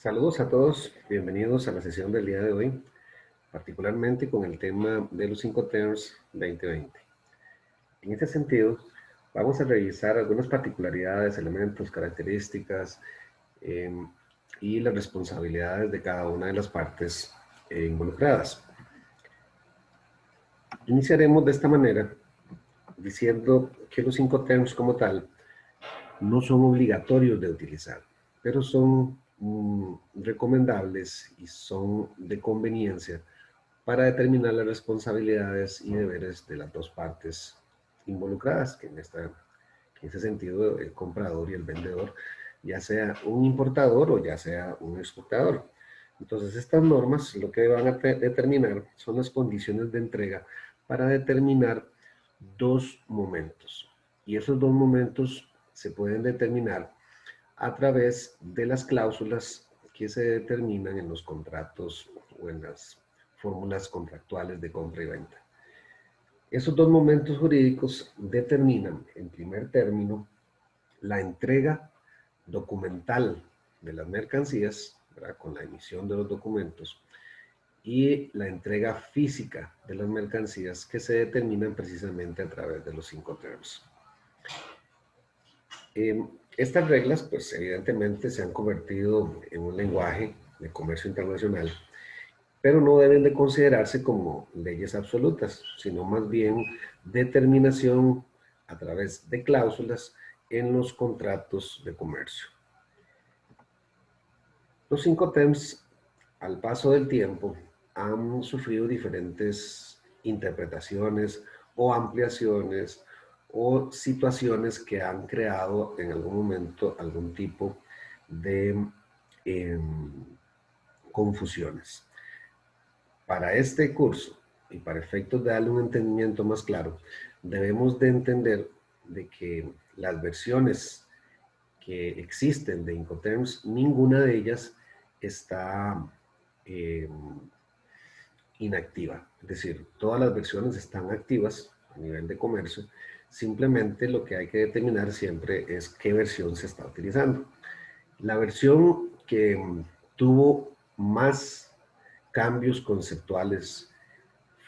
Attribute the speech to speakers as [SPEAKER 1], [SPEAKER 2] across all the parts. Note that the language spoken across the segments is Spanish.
[SPEAKER 1] Saludos a todos, bienvenidos a la sesión del día de hoy, particularmente con el tema de los Incoterms 2020. En este sentido, vamos a revisar algunas particularidades, elementos, características eh, y las responsabilidades de cada una de las partes involucradas. Iniciaremos de esta manera diciendo que los Incoterms como tal no son obligatorios de utilizar, pero son recomendables y son de conveniencia para determinar las responsabilidades y deberes de las dos partes involucradas, que en ese sentido el comprador y el vendedor, ya sea un importador o ya sea un exportador. Entonces estas normas lo que van a determinar son las condiciones de entrega para determinar dos momentos. Y esos dos momentos se pueden determinar a través de las cláusulas que se determinan en los contratos o en las fórmulas contractuales de compra y venta. Esos dos momentos jurídicos determinan, en primer término, la entrega documental de las mercancías, ¿verdad?, con la emisión de los documentos, y la entrega física de las mercancías que se determinan precisamente a través de los Incoterms. Estas reglas, pues evidentemente se han convertido en un lenguaje de comercio internacional, pero no deben de considerarse como leyes absolutas, sino más bien determinación a través de cláusulas en los contratos de comercio. Los Incoterms, al paso del tiempo, han sufrido diferentes interpretaciones o ampliaciones o situaciones que han creado en algún momento algún tipo de confusiones. Para este curso y para efectos de darle un entendimiento más claro, debemos de entender de que las versiones que existen de Incoterms, ninguna de ellas está inactiva. Es decir, todas las versiones están activas a nivel de comercio. Simplemente lo que hay que determinar siempre es qué versión se está utilizando. La versión que tuvo más cambios conceptuales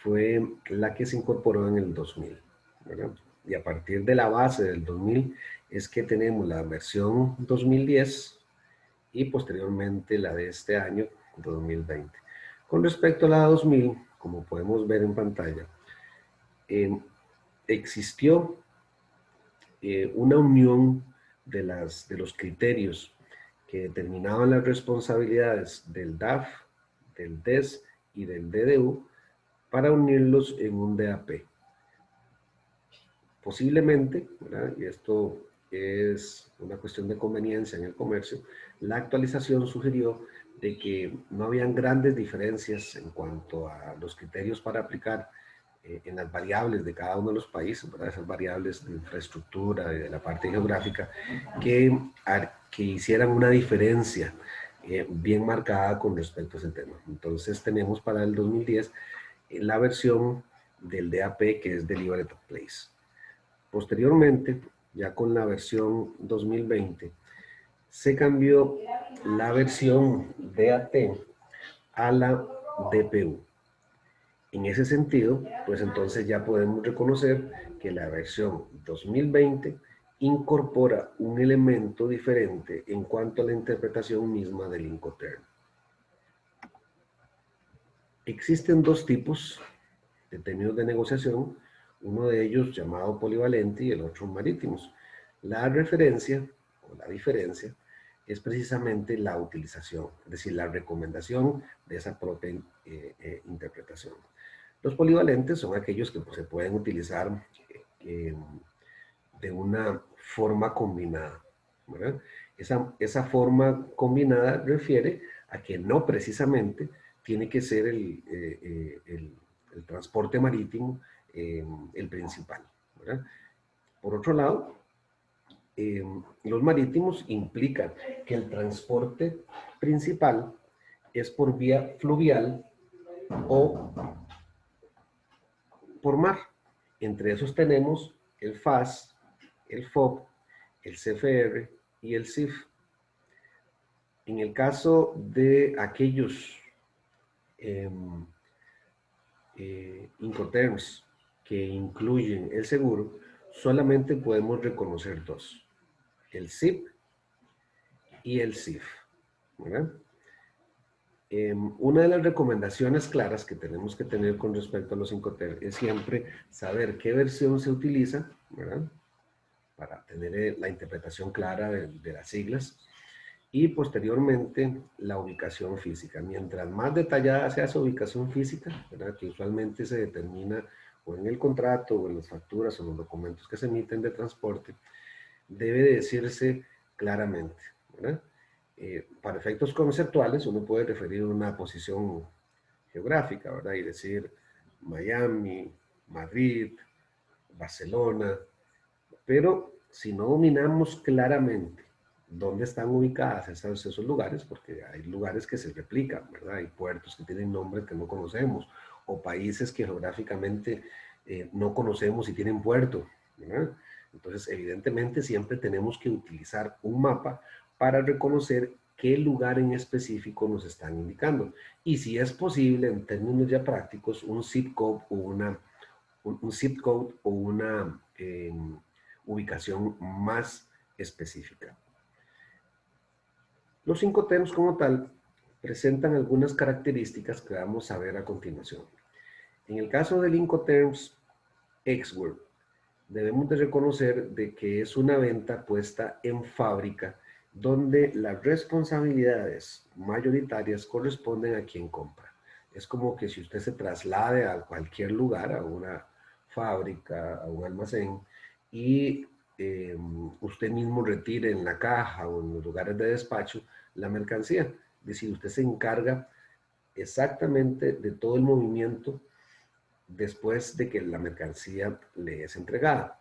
[SPEAKER 1] fue la que se incorporó en el 2000, ¿verdad? Y a partir de la base del 2000 es que tenemos la versión 2010 y posteriormente la de este año, 2020. Con respecto a la 2000, como podemos ver en pantalla, existió una unión de los criterios que determinaban las responsabilidades del DAF, del DES y del DDU para unirlos en un DAP. Posiblemente, ¿verdad?, y esto es una cuestión de conveniencia en el comercio, la actualización sugirió de que no habían grandes diferencias en cuanto a los criterios para aplicar en las variables de cada uno de los países, ¿verdad?, esas variables de infraestructura y de la parte geográfica, que hicieran una diferencia bien marcada con respecto a ese tema. Entonces tenemos para el 2010 la versión del DAP, que es Deliberate Place. Posteriormente, ya con la versión 2020, se cambió la versión DAT a la DPU. En ese sentido, pues entonces ya podemos reconocer que la versión 2020 incorpora un elemento diferente en cuanto a la interpretación misma del Incoterm. Existen dos tipos de términos de negociación, uno de ellos llamado polivalente y el otro marítimos. La referencia o la diferencia es precisamente la utilización, es decir, la recomendación de esa propia interpretación. Los polivalentes son aquellos que pues, se pueden utilizar de una forma combinada, ¿verdad? Esa forma combinada refiere a que no precisamente tiene que ser el transporte marítimo el principal, ¿verdad? Por otro lado, los marítimos implican que el transporte principal es por vía fluvial o por mar. Entre esos tenemos el FAS, el FOB, el CFR y el CIF. En el caso de aquellos Incoterms que incluyen el seguro, solamente podemos reconocer dos, el SIP y el CIF, ¿verdad? Una de las recomendaciones claras que tenemos que tener con respecto a los Incoterms es siempre saber qué versión se utiliza, ¿verdad? Para tener la interpretación clara de las siglas, y posteriormente la ubicación física. Mientras más detallada sea su ubicación física, ¿verdad? Que usualmente se determina o en el contrato o en las facturas o en los documentos que se emiten de transporte, debe decirse claramente, ¿verdad? Para efectos conceptuales uno puede referir una posición geográfica, ¿verdad? Y decir Miami, Madrid, Barcelona, pero si no dominamos claramente dónde están ubicadas esos lugares, porque hay lugares que se replican, ¿verdad? Hay puertos que tienen nombres que no conocemos, o países que geográficamente no conocemos y tienen puerto, ¿verdad? Entonces, evidentemente, siempre tenemos que utilizar un mapa para reconocer qué lugar en específico nos están indicando. Y si es posible, en términos ya prácticos, un zip code o un zip code o una ubicación más específica. Los Incoterms como tal presentan algunas características que vamos a ver a continuación. En el caso del Incoterms Ex-World, debemos de reconocer de que es una venta puesta en fábrica donde las responsabilidades mayoritarias corresponden a quien compra. Es como que si usted se traslade a cualquier lugar, a una fábrica, a un almacén, y usted mismo retire en la caja o en los lugares de despacho la mercancía. Es decir, usted se encarga exactamente de todo el movimiento después de que la mercancía le es entregada.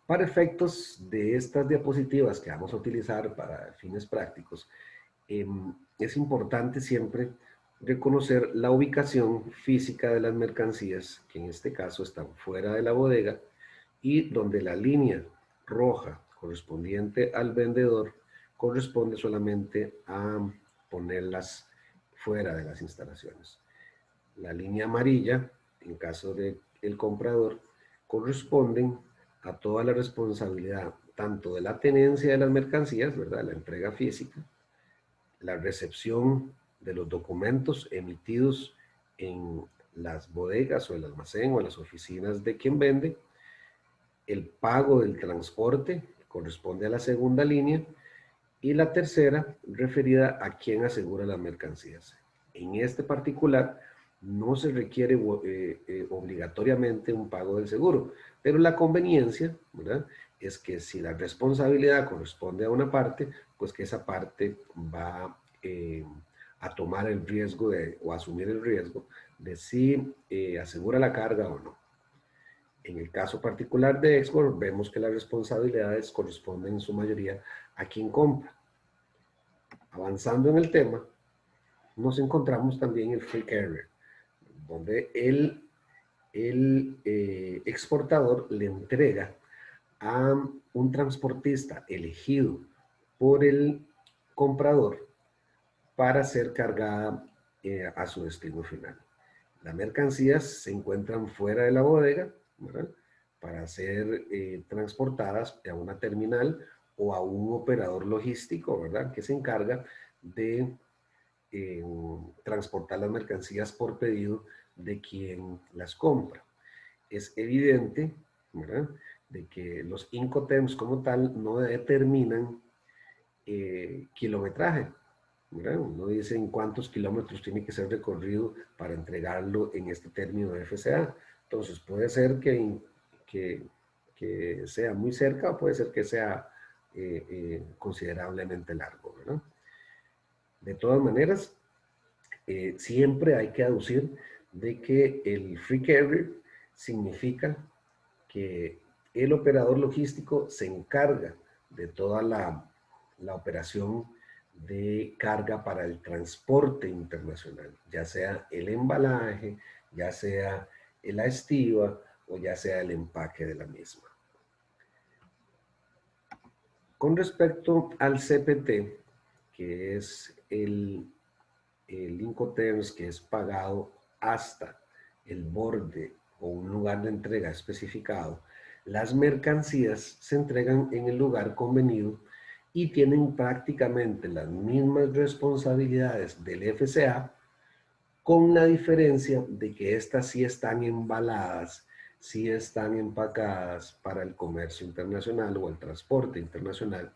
[SPEAKER 1] Para efectos de estas diapositivas que vamos a utilizar para fines prácticos, es importante siempre reconocer la ubicación física de las mercancías, que en este caso están fuera de la bodega, y donde la línea roja correspondiente al vendedor corresponde solamente a ponerlas fuera de las instalaciones. La línea amarilla, en caso del comprador, corresponden a toda la responsabilidad, tanto de la tenencia de las mercancías, ¿verdad? La entrega física, la recepción de los documentos emitidos en las bodegas o el almacén o en las oficinas de quien vende, el pago del transporte corresponde a la segunda línea, y la tercera referida a quien asegura las mercancías. En este particular no se requiere obligatoriamente un pago del seguro, pero la conveniencia, ¿verdad?, es que si la responsabilidad corresponde a una parte, pues que esa parte va a tomar el riesgo o asumir el riesgo de si asegura la carga o no. En el caso particular de Export, vemos que las responsabilidades corresponden en su mayoría a quien compra. Avanzando en el tema, nos encontramos también el free carrier, donde el exportador le entrega a un transportista elegido por el comprador para ser cargada a su destino final. Las mercancías se encuentran fuera de la bodega, ¿verdad?, para ser transportadas a una terminal o a un operador logístico, ¿verdad?, que se encarga de transportar las mercancías por pedido de quien las compra. Es evidente, ¿verdad?, de que los Incoterms como tal no determinan kilometraje, ¿verdad? No dice en cuántos kilómetros tiene que ser recorrido para entregarlo en este término de FCA. Entonces puede ser que sea muy cerca o puede ser que sea considerablemente largo, ¿verdad? De todas maneras, siempre hay que aducir de que el free carrier significa que el operador logístico se encarga de toda la operación de carga para el transporte internacional, ya sea el embalaje, ya sea la estiva o ya sea el empaque de la misma. Con respecto al CPT, que es el Incoterms, que es pagado hasta el borde o un lugar de entrega especificado, las mercancías se entregan en el lugar convenido y tienen prácticamente las mismas responsabilidades del FCA, con la diferencia de que estas sí están embaladas, sí están empacadas para el comercio internacional o el transporte internacional,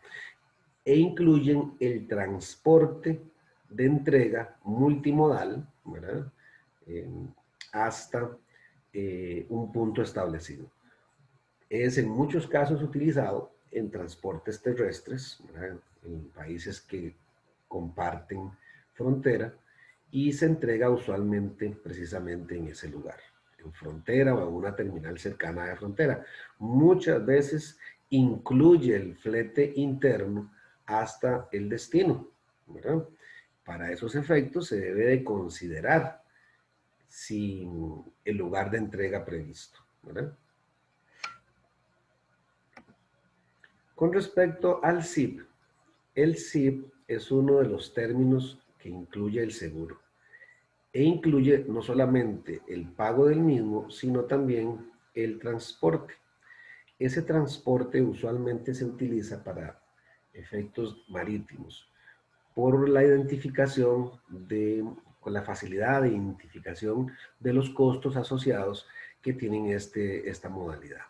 [SPEAKER 1] e incluyen el transporte de entrega multimodal, ¿verdad? Eh, hasta un punto establecido. Es en muchos casos utilizado en transportes terrestres, ¿verdad? En países que comparten frontera, y se entrega usualmente precisamente en ese lugar, en frontera o en una terminal cercana de frontera. Muchas veces incluye el flete interno hasta el destino, ¿verdad? Para esos efectos se debe de considerar si el lugar de entrega previsto, ¿verdad? Con respecto al SIP, el SIP es uno de los términos que incluye el seguro e incluye no solamente el pago del mismo, sino también el transporte. Ese transporte usualmente se utiliza para efectos marítimos por la identificación con la facilidad de identificación de los costos asociados que tienen esta modalidad.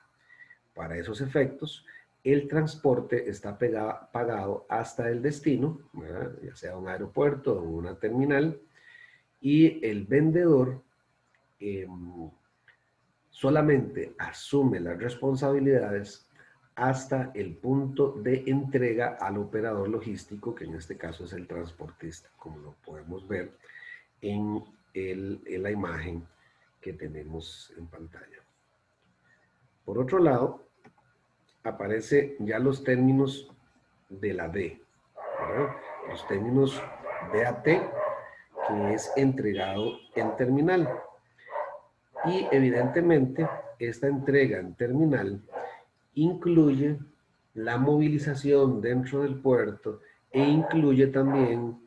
[SPEAKER 1] Para esos efectos, el transporte está pagado hasta el destino, ¿verdad? Ya sea un aeropuerto o una terminal, y el vendedor eh, solamente asume las responsabilidades hasta el punto de entrega al operador logístico, que en este caso es el transportista, como lo podemos ver en la imagen que tenemos en pantalla. Por otro lado, aparecen ya los términos de la D, ¿verdad? Los términos DAT, que es entregado en terminal. Y evidentemente, esta entrega en terminal incluye la movilización dentro del puerto e incluye también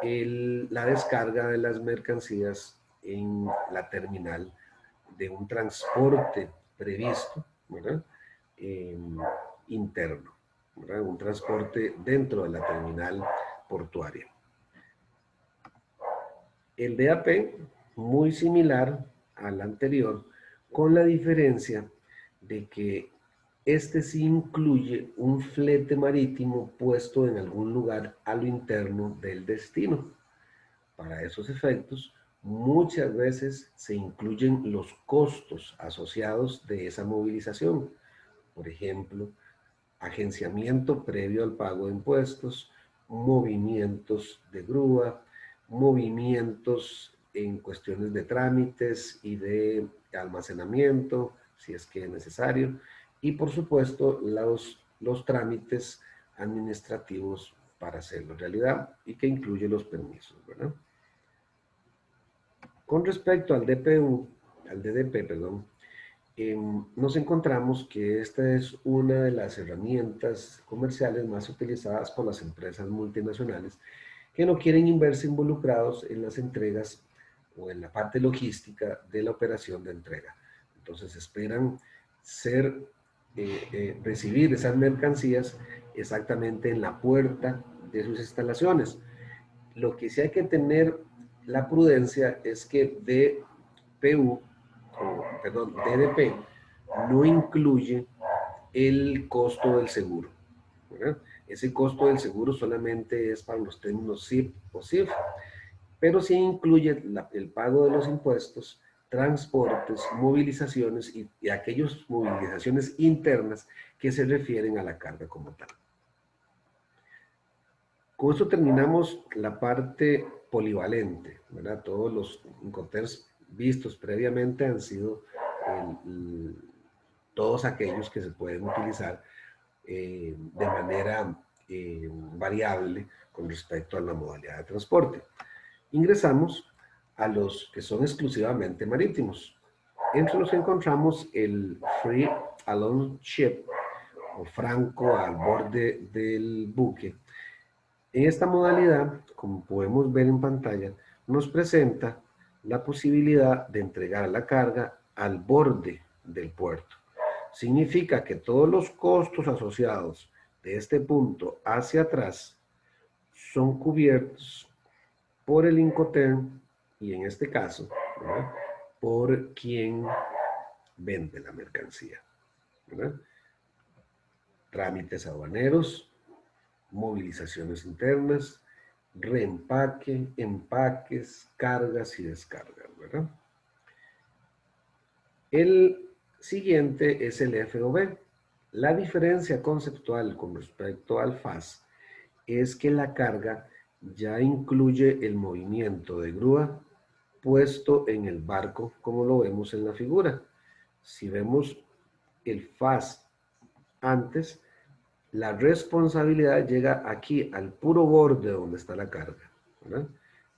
[SPEAKER 1] la descarga de las mercancías en la terminal de un transporte previsto, ¿verdad? Eh, interno, ¿verdad? Un transporte dentro de la terminal portuaria. El DAP, muy similar al anterior, con la diferencia de que este sí incluye un flete marítimo puesto en algún lugar a lo interno del destino. Para esos efectos, muchas veces se incluyen los costos asociados de esa movilización. Por ejemplo, agenciamiento previo al pago de impuestos, movimientos de grúa, movimientos en cuestiones de trámites y de almacenamiento, si es que es necesario, y por supuesto los trámites administrativos para hacerlo realidad y que incluye los permisos, ¿verdad? Con respecto al DDP, perdón, nos encontramos que esta es una de las herramientas comerciales más utilizadas por las empresas multinacionales que no quieren verse involucrados en las entregas o en la parte logística de la operación de entrega. Entonces esperan recibir esas mercancías exactamente en la puerta de sus instalaciones. Lo que sí hay que tener la prudencia es que DDP no incluye el costo del seguro, ¿verdad? Ese costo del seguro solamente es para los términos SIP o SIF, pero sí incluye el pago de los impuestos, transportes, movilizaciones y aquellas movilizaciones internas que se refieren a la carga como tal. Con esto terminamos la parte polivalente, ¿verdad? Todos los incoterms vistos previamente han sido todos aquellos que se pueden utilizar de manera variable con respecto a la modalidad de transporte. Ingresamos a los que son exclusivamente marítimos. Entre los que encontramos el Free Along Ship o franco al borde del buque. En esta modalidad, como podemos ver en pantalla, nos presenta la posibilidad de entregar la carga al borde del puerto. Significa que todos los costos asociados de este punto hacia atrás son cubiertos por el Incoterm y en este caso, ¿verdad?, por quien vende la mercancía, ¿verdad? Trámites aduaneros, movilizaciones internas, reempaque, empaques, cargas y descargas, ¿verdad? El siguiente es el FOB. La diferencia conceptual con respecto al FAS es que la carga ya incluye el movimiento de grúa puesto en el barco, como lo vemos en la figura. Si vemos el FAS antes, la responsabilidad llega aquí al puro borde donde está la carga, ¿verdad?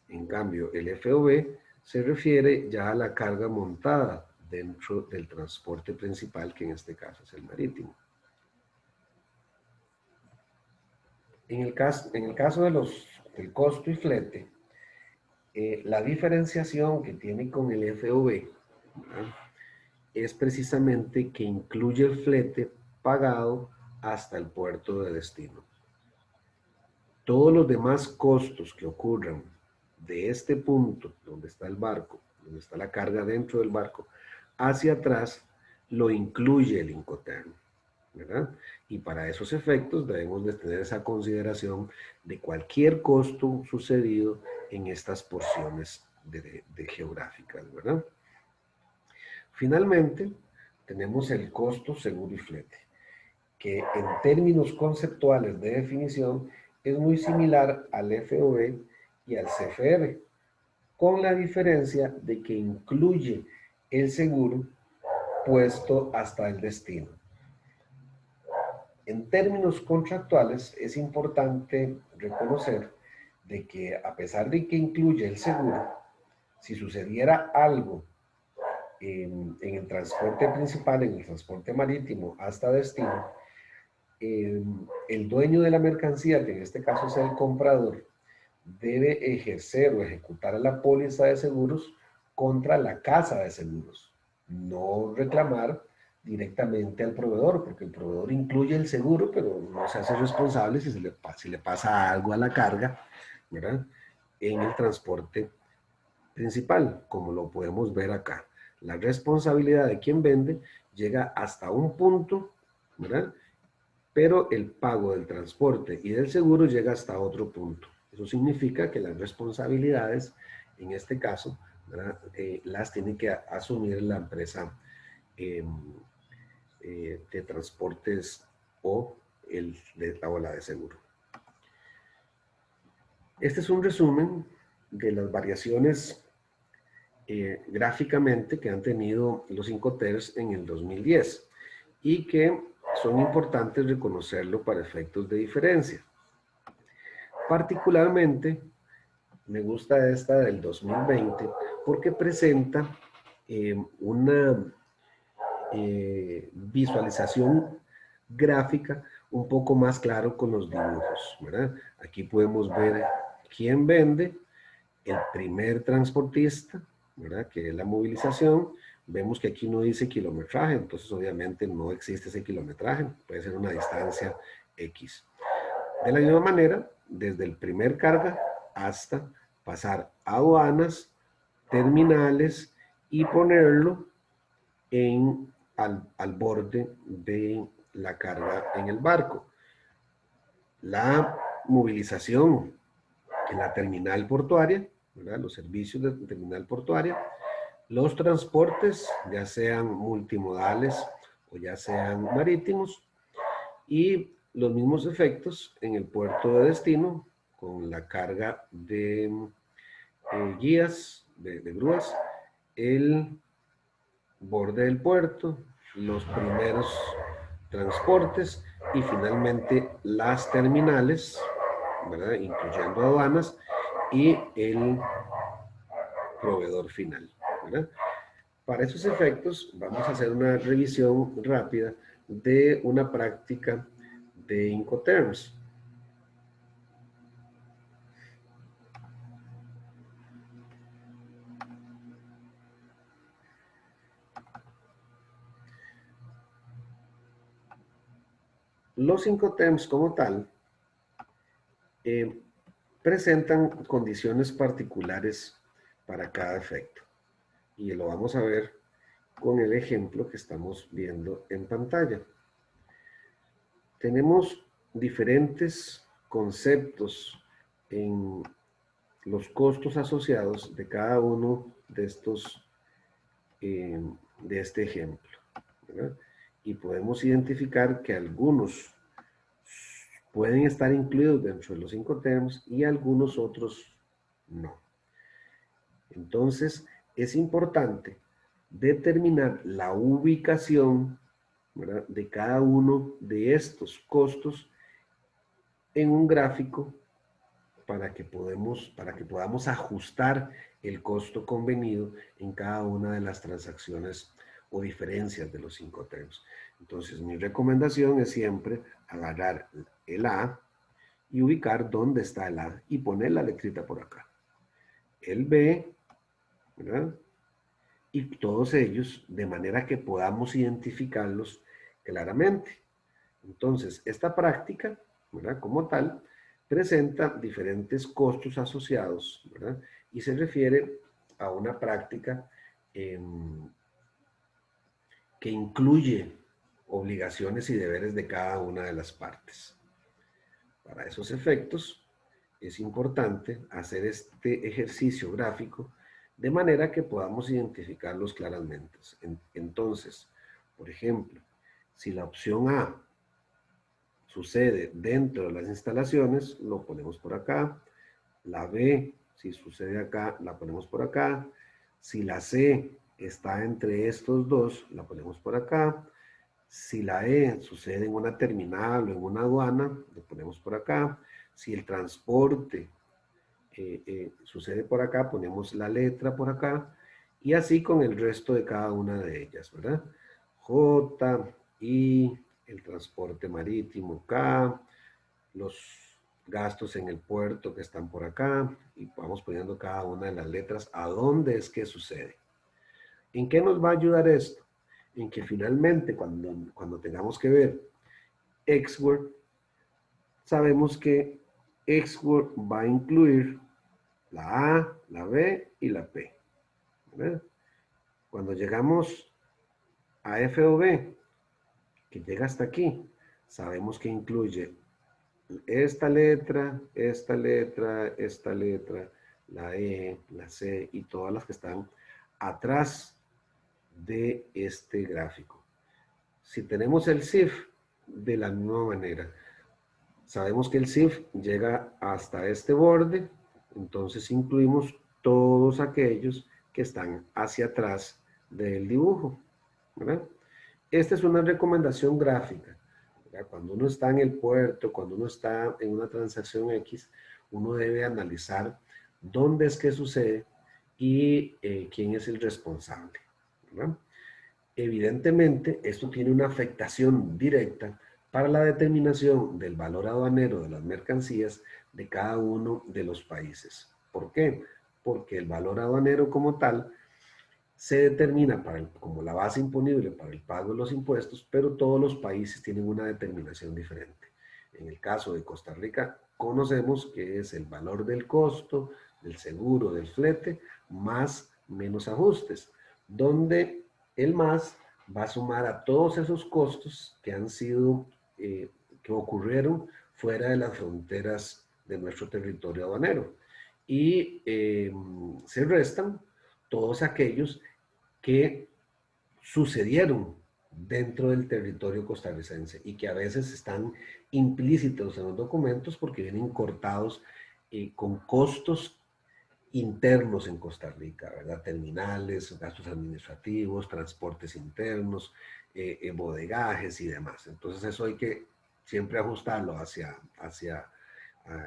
[SPEAKER 1] En cambio, el FOB se refiere ya a la carga montada dentro del transporte principal, que en este caso es el marítimo. En el caso del costo y flete, la diferenciación que tiene con el FOB, ¿verdad?, es precisamente que incluye el flete pagado hasta el puerto de destino. Todos los demás costos que ocurran de este punto, donde está el barco, donde está la carga dentro del barco, hacia atrás, lo incluye el Incoterm, ¿verdad? Y para esos efectos debemos de tener esa consideración de cualquier costo sucedido en estas porciones de geográficas, ¿verdad? Finalmente, tenemos el costo, seguro y flete, que en términos conceptuales de definición es muy similar al FOB y al CFR, con la diferencia de que incluye el seguro puesto hasta el destino. En términos contractuales es importante reconocer de que a pesar de que incluye el seguro, si sucediera algo en el transporte principal, en el transporte marítimo hasta destino, el dueño de la mercancía, que en este caso es el comprador, debe ejercer o ejecutar la póliza de seguros contra la casa de seguros, no reclamar directamente al proveedor, porque el proveedor incluye el seguro, pero no se hace responsable si le pasa algo a la carga, ¿verdad?, en el transporte principal, como lo podemos ver acá. La responsabilidad de quien vende llega hasta un punto, ¿verdad?, pero el pago del transporte y del seguro llega hasta otro punto. Eso significa que las responsabilidades, en este caso, las tiene que asumir la empresa de transportes o la ola de seguro. Este es un resumen de las variaciones gráficamente que han tenido los Incoterms en el 2010 y que son importantes reconocerlo para efectos de diferencia. Particularmente me gusta esta del 2020 porque presenta una visualización gráfica un poco más claro con los dibujos, ¿verdad? Aquí podemos ver quién vende, el primer transportista, ¿verdad?, que es la movilización. Vemos que aquí no dice kilometraje, entonces obviamente no existe ese kilometraje, puede ser una distancia X. De la misma manera, desde el primer carga hasta pasar a aduanas, terminales y ponerlo al borde de la carga en el barco. La movilización en la terminal portuaria, ¿verdad?, los servicios de terminal portuaria, los transportes, ya sean multimodales o ya sean marítimos, y los mismos efectos en el puerto de destino con la carga de guías, de grúas, el borde del puerto, los primeros transportes y finalmente las terminales, ¿verdad?, incluyendo aduanas y el proveedor final, ¿verdad? Para esos efectos vamos a hacer una revisión rápida de una práctica de Incoterms. Los Incoterms como tal eh, presentan condiciones particulares para cada efecto. Y lo vamos a ver con el ejemplo que estamos viendo en pantalla. Tenemos diferentes conceptos en los costos asociados de cada uno de estos, de este ejemplo, ¿verdad? Y podemos identificar que algunos pueden estar incluidos dentro de los Incoterms y algunos otros no. Entonces, es importante determinar la ubicación, ¿verdad?, de cada uno de estos costos en un gráfico para que podamos ajustar el costo convenido en cada una de las transacciones o diferencias de los Incoterms. Entonces, mi recomendación es siempre agarrar el A y ubicar dónde está el A y poner la letrita por acá. El B, ¿verdad? Y todos ellos de manera que podamos identificarlos claramente. Entonces, esta práctica, ¿verdad?, como tal, presenta diferentes costos asociados, ¿verdad? Y se refiere a una práctica que incluye obligaciones y deberes de cada una de las partes. Para esos efectos, es importante hacer este ejercicio gráfico de manera que podamos identificarlos claramente. Entonces, por ejemplo, si la opción A sucede dentro de las instalaciones, lo ponemos por acá. La B, si sucede acá, la ponemos por acá. Si la C está entre estos dos, la ponemos por acá. Si la E sucede en una terminal o en una aduana, lo ponemos por acá. Si el transporte sucede por acá, ponemos la letra por acá. Y así con el resto de cada una de ellas, ¿verdad? J, I, el transporte marítimo K, los gastos en el puerto que están por acá, y vamos poniendo cada una de las letras a dónde es que sucede. ¿En qué nos va a ayudar esto? En que finalmente cuando tengamos que ver Xword, sabemos que Xword va a incluir la A, la B y la P, ¿verdad? Cuando llegamos a FOB, que llega hasta aquí, sabemos que incluye esta letra, esta letra, esta letra, la E, la C y todas las que están atrás de este gráfico. Si tenemos el CIF, de la misma manera. Sabemos que el CIF llega hasta este borde, entonces incluimos todos aquellos que están hacia atrás del dibujo, ¿verdad? Esta es una recomendación gráfica. Cuando uno está en el puerto, cuando uno está en una transacción X, uno debe analizar dónde es que sucede y quién es el responsable, ¿verdad? Evidentemente, esto tiene una afectación directa para la determinación del valor aduanero de las mercancías de cada uno de los países. ¿Por qué? Porque el valor aduanero como tal se determina como la base imponible para el pago de los impuestos, pero todos los países tienen una determinación diferente. En el caso de Costa Rica, conocemos que es el valor del costo, del seguro, del flete, más menos ajustes, donde el más va a sumar a todos esos costos que han sido, que ocurrieron fuera de las fronteras de nuestro territorio aduanero. Y se restan todos aquellos que sucedieron dentro del territorio costarricense y que a veces están implícitos en los documentos porque vienen cortados con costos internos en Costa Rica, ¿verdad? Terminales, gastos administrativos, transportes internos, bodegajes y demás. Entonces eso hay que siempre ajustarlo hacia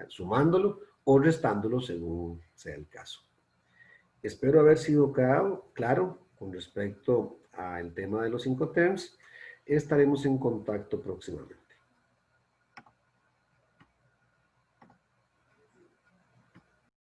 [SPEAKER 1] sumándolo o restándolo según sea el caso. Espero haber sido claro con respecto al tema de los Incoterms. Estaremos en contacto próximamente.